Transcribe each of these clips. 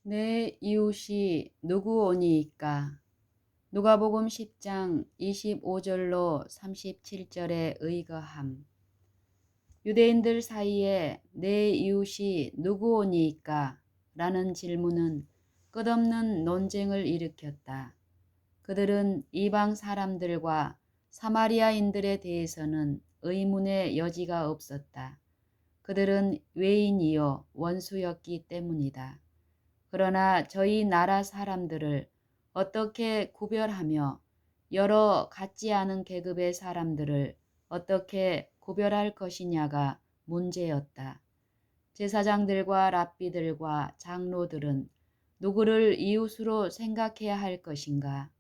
내 이웃이 누구오니이까? 누가복음 10장 25절로 37절에 의거함. 유대인들 사이에 내 이웃이 누구오니이까? 라는 질문은 끝없는 논쟁을 일으켰다. 그들은 이방 사람들과 사마리아인들에 대해서는 의문의 여지가 없었다. 그들은 외인이요 원수였기 때문이다. 그러나 저희 나라 사람들을 어떻게 구별하며 여러 같지 않은 계급의 사람들을 어떻게 구별할 것이냐가 문제였다. 제사장들과 랍비들과 장로들은 누구를 이웃으로 생각해야 할 것인가?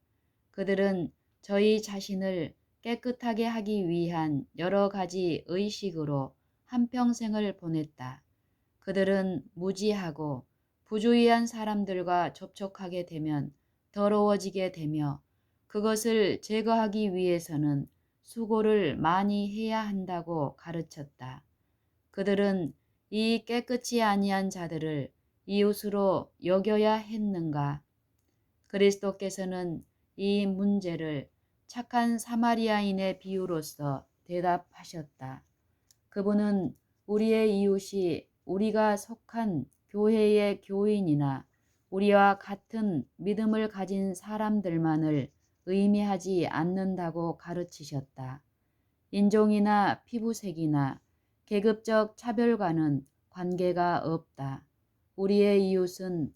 그들은 저희 자신을 깨끗하게 하기 위한 여러 가지 의식으로 한평생을 보냈다. 그들은 무지하고 부주의한 사람들과 접촉하게 되면 더러워지게 되며 그것을 제거하기 위해서는 수고를 많이 해야 한다고 가르쳤다. 그들은 이 깨끗이 아니한 자들을 이웃으로 여겨야 했는가? 그리스도께서는 이 문제를 착한 사마리아인의 비유로서 대답하셨다. 그분은 우리의 이웃이 우리가 속한 교회의 교인이나 우리와 같은 믿음을 가진 사람들만을 의미하지 않는다고 가르치셨다. 인종이나 피부색이나 계급적 차별과는 관계가 없다. 우리의 이웃은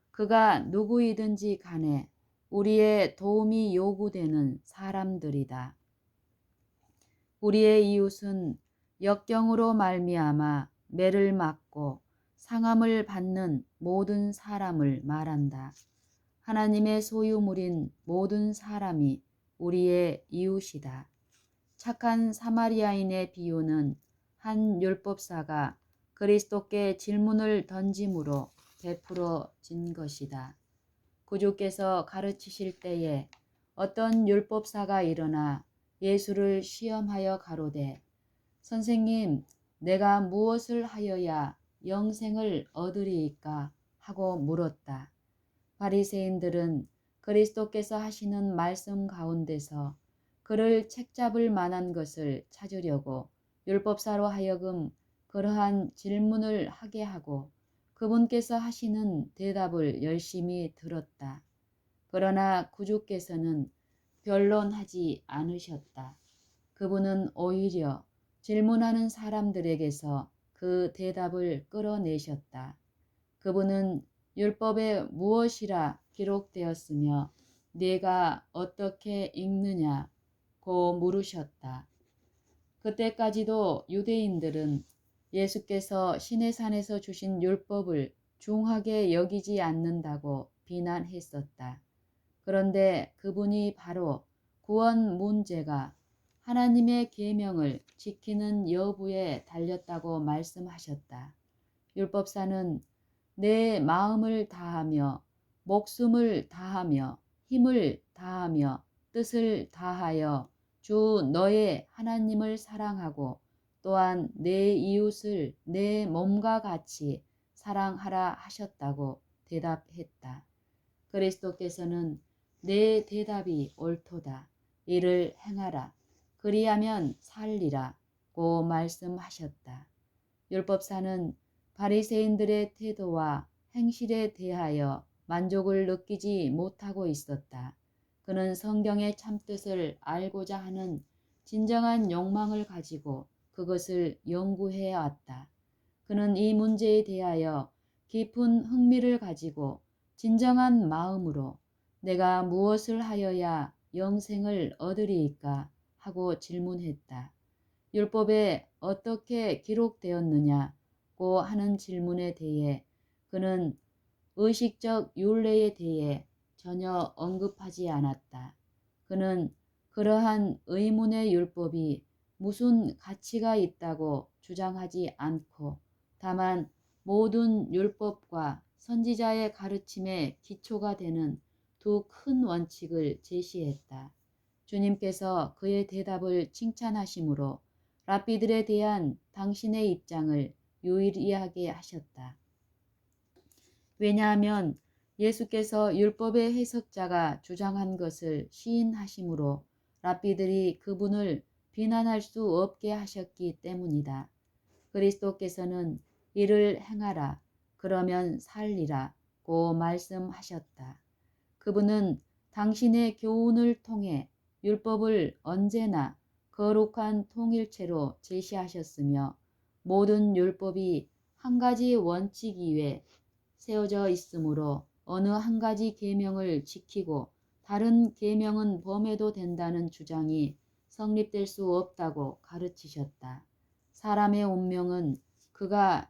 그가 누구이든지 간에 우리의 도움이 요구되는 사람들이다. 우리의 이웃은 역경으로 말미암아 매를 맞고 상함을 받는 모든 사람을 말한다. 하나님의 소유물인 모든 사람이 우리의 이웃이다. 착한 사마리아인의 비유는 한 율법사가 그리스도께 질문을 던짐으로 베풀어진 것이다. 구주께서 가르치실 때에 어떤 율법사가 일어나 예수를 시험하여 가로되 선생님, 내가 무엇을 하여야 영생을 얻으리이까? 하고 물었다. 바리새인들은 그리스도께서 하시는 말씀 가운데서 그를 책잡을 만한 것을 찾으려고 율법사로 하여금 그러한 질문을 하게 하고 그분께서 하시는 대답을 열심히 들었다. 그러나 구주께서는 변론하지 않으셨다. 그분은 오히려 질문하는 사람들에게서 그 대답을 끌어내셨다. 그분은 율법에 무엇이라 기록되었으며 네가 어떻게 읽느냐고 물으셨다. 그때까지도 유대인들은 예수께서 시내산에서 주신 율법을 중하게 여기지 않는다고 비난했었다. 그런데 그분이 바로 구원 문제가 하나님의 계명을 지키는 여부에 달렸다고 말씀하셨다. 율법사는 내 마음을 다하며 목숨을 다하며 힘을 다하며 뜻을 다하여 주 너의 하나님을 사랑하고 또한 내 이웃을 내 몸과 같이 사랑하라 하셨다고 대답했다. 그리스도께서는 내 대답이 옳도다. 이를 행하라. 그리하면 살리라고 말씀하셨다. 율법사는 바리새인들의 태도와 행실에 대하여 만족을 느끼지 못하고 있었다. 그는 성경의 참뜻을 알고자 하는 진정한 욕망을 가지고 그것을 연구해 왔다. 그는 이 문제에 대하여 깊은 흥미를 가지고 진정한 마음으로 내가 무엇을 하여야 영생을 얻으리이까 하고 질문했다. 율법에 어떻게 기록되었느냐고 하는 질문에 대해 그는 의식적 율례에 대해 전혀 언급하지 않았다. 그는 그러한 의문의 율법이 무슨 가치가 있다고 주장하지 않고 다만 모든 율법과 선지자의 가르침의 기초가 되는 두 큰 원칙을 제시했다. 주님께서 그의 대답을 칭찬하심으로 랍비들에 대한 당신의 입장을 유일하게 하셨다. 왜냐하면 예수께서 율법의 해석자가 주장한 것을 시인하심으로 랍비들이 그분을 비난할 수 없게 하셨기 때문이다. 그리스도께서는 이를 행하라, 그러면 살리라고 말씀하셨다. 그분은 당신의 교훈을 통해 율법을 언제나 거룩한 통일체로 제시하셨으며 모든 율법이 한 가지 원칙 위에 세워져 있으므로 어느 한 가지 계명을 지키고 다른 계명은 범해도 된다는 주장이 성립될 수 없다고 가르치셨다. 사람의 운명은 그가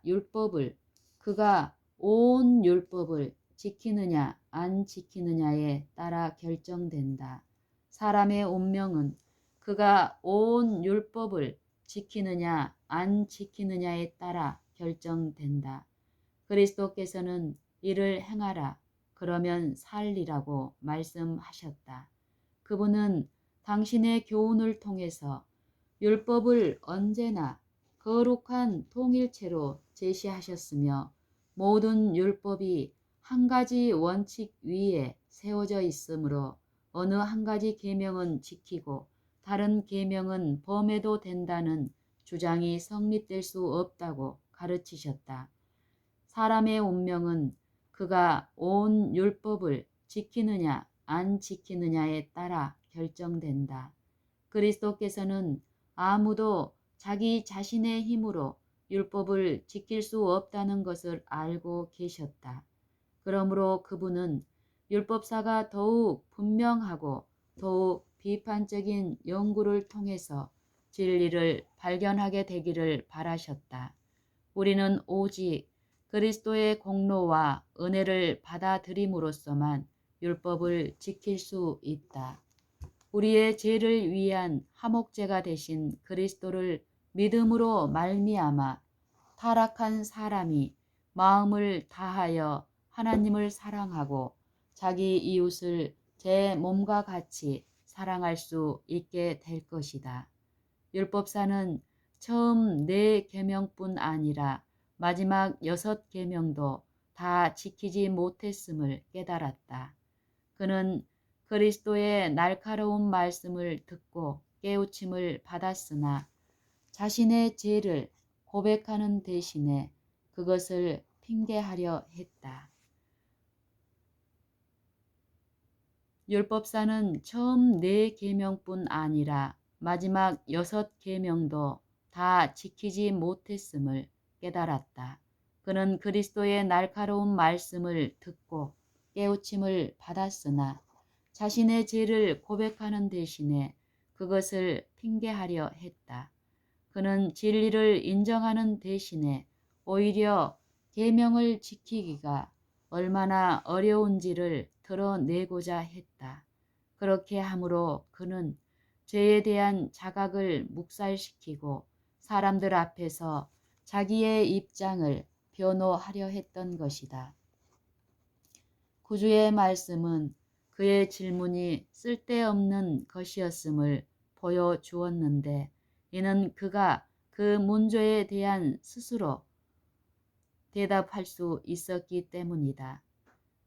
온 율법을 지키느냐 안 지키느냐에 따라 결정된다. 사람의 운명은 그가 온 율법을 지키느냐 안 지키느냐에 따라 결정된다. 그리스도께서는 이를 행하라, 그러면 살리라고 말씀하셨다. 그분은 당신의 교훈을 통해서 율법을 언제나 거룩한 통일체로 제시하셨으며 모든 율법이 한 가지 원칙 위에 세워져 있으므로 어느 한 가지 계명은 지키고 다른 계명은 범해도 된다는 주장이 성립될 수 없다고 가르치셨다. 사람의 운명은 그가 온 율법을 지키느냐 안 지키느냐에 따라 결정된다. 그리스도께서는 아무도 자기 자신의 힘으로 율법을 지킬 수 없다는 것을 알고 계셨다. 그러므로 그분은 율법사가 더욱 분명하고 더욱 비판적인 연구를 통해서 진리를 발견하게 되기를 바라셨다. 우리는 오직 그리스도의 공로와 은혜를 받아들임으로써만 율법을 지킬 수 있다. 우리의 죄를 위한 화목제가 되신 그리스도를 믿음으로 말미암아 타락한 사람이 마음을 다하여 하나님을 사랑하고 자기 이웃을 제 몸과 같이 사랑할 수 있게 될 것이다. 율법사는 처음 4계명뿐 아니라 마지막 6계명도 다 지키지 못했음을 깨달았다. 그는 그리스도의 날카로운 말씀을 듣고 깨우침을 받았으나 자신의 죄를 고백하는 대신에 그것을 핑계하려 했다. 율법사는 처음 4계명뿐 아니라 마지막 6계명도 다 지키지 못했음을 깨달았다. 그는 그리스도의 날카로운 말씀을 듣고 깨우침을 받았으나 자신의 죄를 고백하는 대신에 그것을 핑계하려 했다. 그는 진리를 인정하는 대신에 오히려 계명을 지키기가 얼마나 어려운지를 드러내고자 했다. 그렇게 함으로 그는 죄에 대한 자각을 묵살시키고 사람들 앞에서 자기의 입장을 변호하려 했던 것이다. 구주의 말씀은 그의 질문이 쓸데없는 것이었음을 보여주었는데 이는 그가 그 문제에 대한 스스로 대답할 수 있었기 때문이다.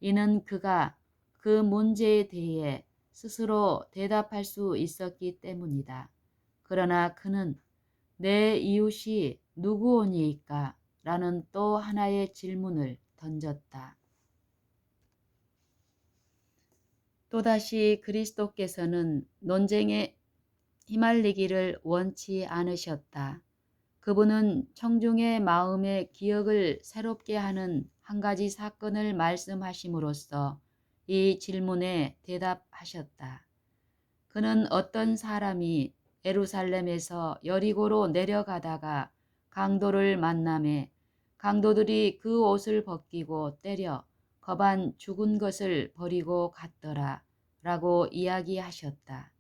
이는 그가 그 문제에 대해 스스로 대답할 수 있었기 때문이다. 그러나 그는 내 이웃이 누구오니까? 라는 또 하나의 질문을 던졌다. 또다시 그리스도께서는 논쟁에 휘말리기를 원치 않으셨다. 그분은 청중의 마음의 기억을 새롭게 하는 한 가지 사건을 말씀하심으로써 이 질문에 대답하셨다. 그는 어떤 사람이 예루살렘에서 여리고로 내려가다가 강도를 만나매 강도들이 그 옷을 벗기고 때려 거반 죽은 것을 버리고 갔더라 라고 이야기하셨다.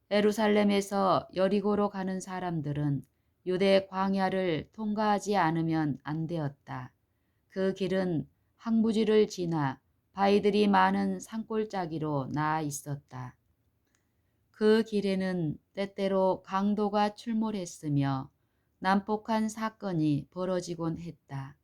예루살렘에서 여리고로 가는 사람들은 유대 광야를 통과하지 않으면 안 되었다. 그 길은 항부지를 지나 바위들이 많은 산골짜기로 나아 있었다. 그 길에는 때때로 강도가 출몰했으며 난폭한 사건이 벌어지곤 했다.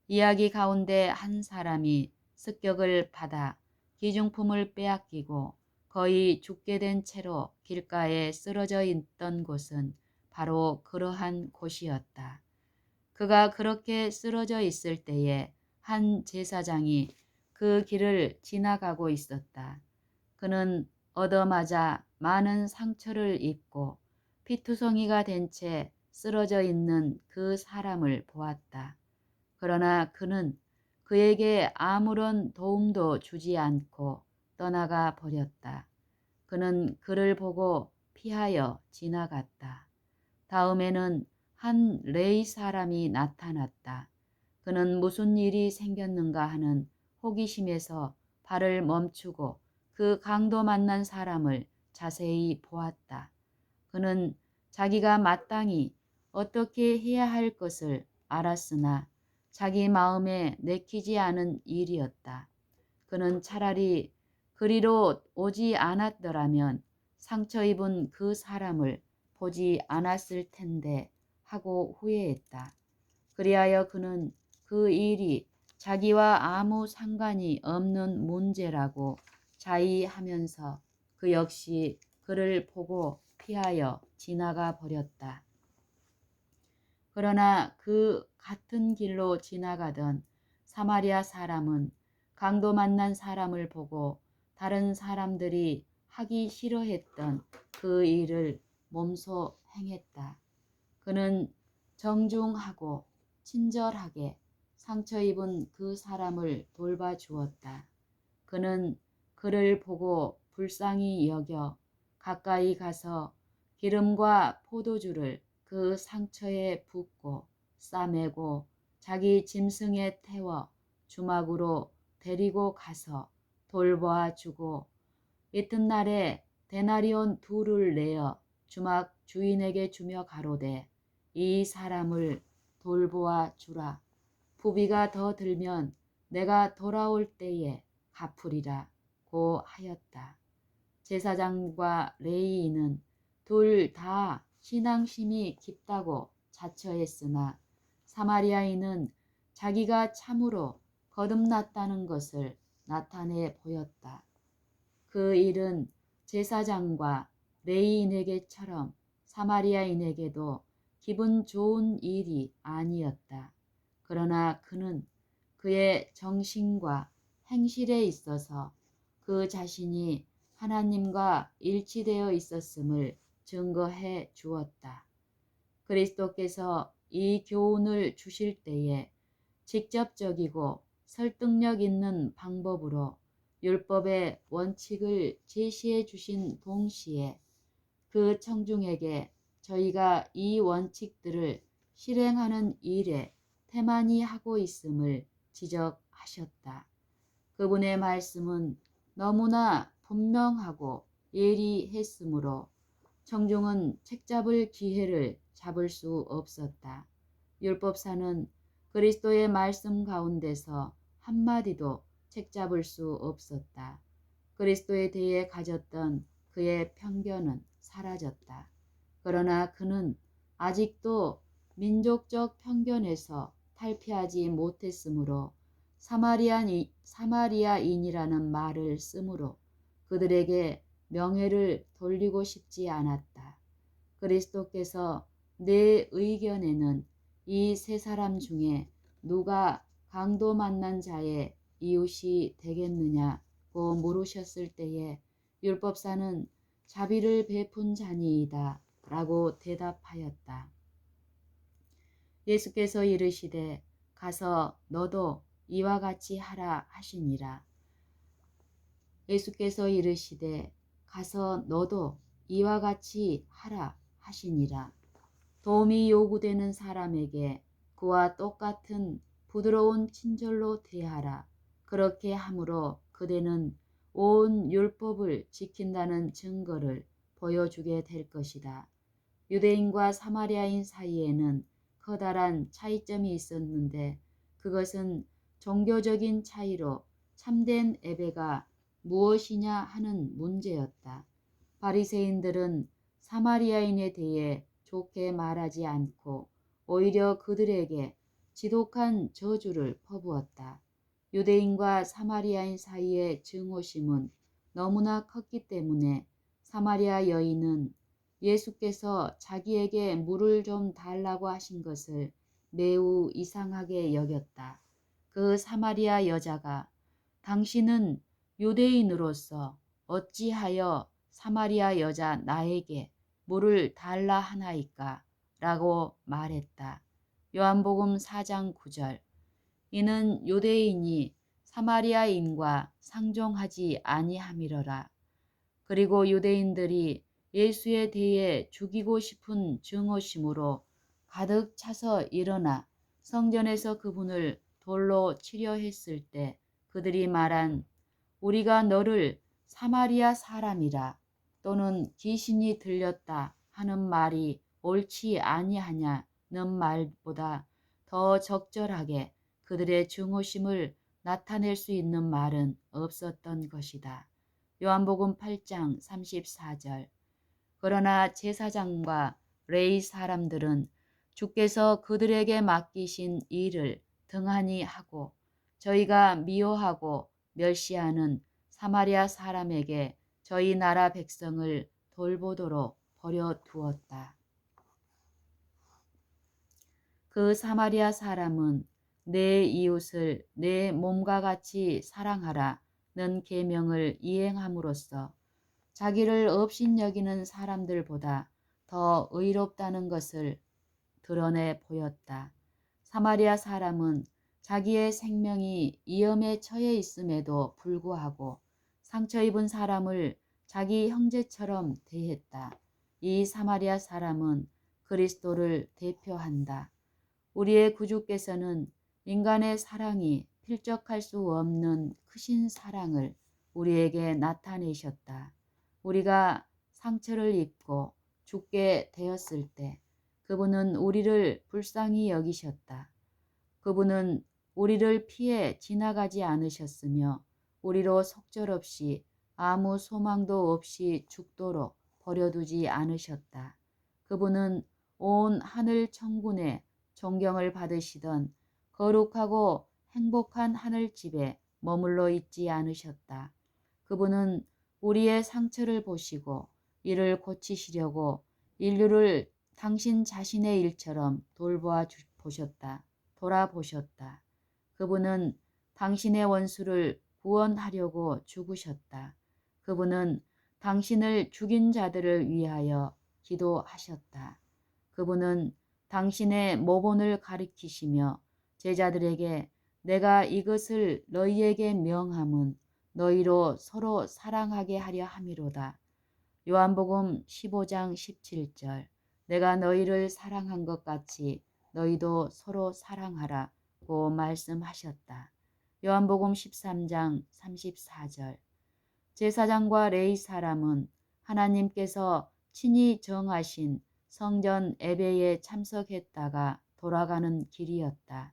이야기 가운데 한 사람이 습격을 받아 기중품을 빼앗기고 거의 죽게 된 채로 길가에 쓰러져 있던 곳은 바로 그러한 곳이었다. 그가 그렇게 쓰러져 있을 때에 한 제사장이 그 길을 지나가고 있었다. 그는 얻어맞아 많은 상처를 입고 피투성이가 된 채 쓰러져 있는 그 사람을 보았다. 그러나 그는 그에게 아무런 도움도 주지 않고 떠나가 버렸다. 그는 그를 보고 피하여 지나갔다. 다음에는 한 레이 사람이 나타났다. 그는 무슨 일이 생겼는가 하는 호기심에서 발을 멈추고 그 강도 만난 사람을 자세히 보았다. 그는 자기가 마땅히 어떻게 해야 할 것을 알았으나 자기 마음에 내키지 않은 일이었다. 그는 차라리 그리로 오지 않았더라면 상처 입은 그 사람을 보지 않았을 텐데 하고 후회했다. 그리하여 그는 그 일이 자기와 아무 상관이 없는 문제라고 자의하면서 그 역시 그를 보고 피하여 지나가 버렸다. 그러나 그 같은 길로 지나가던 사마리아 사람은 강도 만난 사람을 보고 다른 사람들이 하기 싫어했던 그 일을 몸소 행했다. 그는 정중하고 친절하게 상처 입은 그 사람을 돌봐주었다. 그는 그를 보고 불쌍히 여겨 가까이 가서 기름과 포도주를 그 상처에 붓고 싸매고 자기 짐승에 태워 주막으로 데리고 가서 돌보아 주고 이튿날에 데나리온 2를 내어 주막 주인에게 주며 가로되 이 사람을 돌보아 주라. 부비가 더 들면 내가 돌아올 때에 갚으리라 고 하였다. 제사장과 레위인은 둘 다 신앙심이 깊다고 자처했으나 사마리아인은 자기가 참으로 거듭났다는 것을 나타내 보였다. 그 일은 제사장과 레위인에게처럼 사마리아인에게도 기분 좋은 일이 아니었다. 그러나 그는 그의 정신과 행실에 있어서 그 자신이 하나님과 일치되어 있었음을 증거해 주었다. 그리스도께서 이 교훈을 주실 때에 직접적이고 설득력 있는 방법으로 율법의 원칙을 제시해 주신 동시에 그 청중에게 저희가 이 원칙들을 실행하는 일에 태만히 하고 있음을 지적하셨다. 그분의 말씀은 너무나 분명하고 예리했으므로 청중은 책잡을 기회를 잡을 수 없었다. 율법사는 그리스도의 말씀 가운데서 한마디도 책잡을 수 없었다. 그리스도에 대해 가졌던 그의 편견은 사라졌다. 그러나 그는 아직도 민족적 편견에서 탈피하지 못했으므로 사마리아인이라는 말을 쓰므로 그들에게 명예를 돌리고 싶지 않았다. 그리스도께서 내 의견에는 이 세 사람 중에 누가 강도 만난 자의 이웃이 되겠느냐고 물으셨을 때에 율법사는 자비를 베푼 자니이다 라고 대답하였다. 예수께서 이르시되 가서 너도 이와 같이 하라 하시니라. 예수께서 이르시되 가서 너도 이와 같이 하라 하시니라. 도움이 요구되는 사람에게 그와 똑같은 부드러운 친절로 대하라. 그렇게 함으로 그대는 온 율법을 지킨다는 증거를 보여주게 될 것이다. 유대인과 사마리아인 사이에는 커다란 차이점이 있었는데 그것은 종교적인 차이로 참된 예배가 무엇이냐 하는 문제였다. 바리새인들은 사마리아인에 대해 좋게 말하지 않고 오히려 그들에게 지독한 저주를 퍼부었다. 유대인과 사마리아인 사이의 증오심은 너무나 컸기 때문에 사마리아 여인은 예수께서 자기에게 물을 좀 달라고 하신 것을 매우 이상하게 여겼다. 그 사마리아 여자가 당신은 유대인으로서 어찌하여 사마리아 여자 나에게 물을 달라 하나이까? 라고 말했다. 요한복음 4장 9절. 이는 유대인이 사마리아인과 상종하지 아니함이러라. 그리고 유대인들이 예수에 대해 죽이고 싶은 증오심으로 가득 차서 일어나 성전에서 그분을 돌로 치려 했을 때 그들이 말한 우리가 너를 사마리아 사람이라 또는 귀신이 들렸다 하는 말이 옳지 아니하냐는 말보다 더 적절하게 그들의 증오심을 나타낼 수 있는 말은 없었던 것이다. 요한복음 8장 34절. 그러나 제사장과 레위 사람들은 주께서 그들에게 맡기신 일을 등한히 하고 저희가 미워하고 멸시하는 사마리아 사람에게 저희 나라 백성을 돌보도록 버려두었다. 그 사마리아 사람은 내 이웃을 내 몸과 같이 사랑하라는 계명을 이행함으로써 자기를 업신여기는 사람들보다 더 의롭다는 것을 드러내 보였다. 사마리아 사람은 자기의 생명이 위험에 처해 있음에도 불구하고 상처 입은 사람을 자기 형제처럼 대했다. 이 사마리아 사람은 그리스도를 대표한다. 우리의 구주께서는 인간의 사랑이 필적할 수 없는 크신 사랑을 우리에게 나타내셨다. 우리가 상처를 입고 죽게 되었을 때 그분은 우리를 불쌍히 여기셨다. 그분은 우리를 피해 지나가지 않으셨으며 우리로 속절없이 아무 소망도 없이 죽도록 버려두지 않으셨다. 그분은 온 하늘 천군의 존경을 받으시던 거룩하고 행복한 하늘집에 머물러 있지 않으셨다. 그분은 우리의 상처를 보시고 이를 고치시려고 인류를 당신 자신의 일처럼 돌아보셨다. 그분은 당신의 원수를 구원하려고 죽으셨다. 그분은 당신을 죽인 자들을 위하여 기도하셨다. 그분은 당신의 모본을 가리키시며 제자들에게 내가 이것을 너희에게 명함은 너희로 서로 사랑하게 하려 함이로다. 요한복음 15장 17절. 내가 너희를 사랑한 것 같이 너희도 서로 사랑하라고 말씀하셨다. 요한복음 13장 34절. 제사장과 레위 사람은 하나님께서 친히 정하신 성전 예배에 참석했다가 돌아가는 길이었다.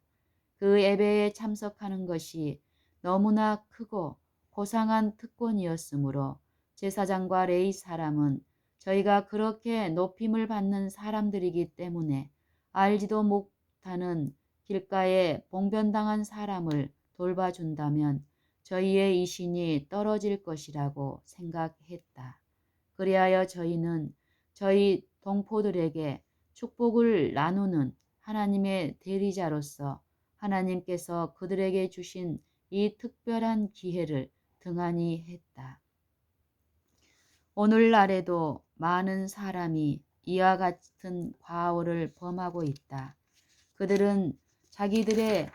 그 예배에 참석하는 것이 너무나 크고 고상한 특권이었으므로 제사장과 레위 사람은 저희가 그렇게 높임을 받는 사람들이기 때문에 알지도 못하는 길가에 봉변당한 사람을 돌봐준다면 저희의 이신이 떨어질 것이라고 생각했다. 그리하여 저희는 저희 동포들에게 축복을 나누는 하나님의 대리자로서 하나님께서 그들에게 주신 이 특별한 기회를 등한히 했다. 오늘날에도 많은 사람이 이와 같은 과오를 범하고 있다. 그들은 자기들의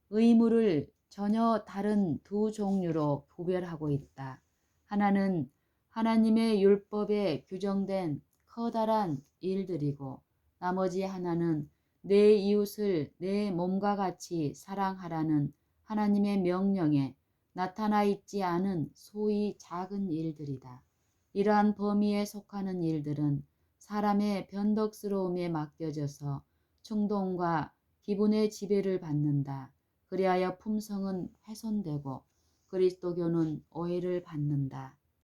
의무를 전혀 다른 두 종류로 구별하고 있다. 하나는 하나님의 율법에 규정된 커다란 일들이고 나머지 하나는 내 이웃을 내 몸과 같이 사랑하라는 하나님의 명령에 나타나 있지 않은 소위 작은 일들이다. 이러한 범위에 속하는 일들은 사람의 변덕스러움에 맡겨져서 충동과 기분의 지배를 받는다. 그리하여 품성은 훼손되고 그리스도교는 오해를 받는다.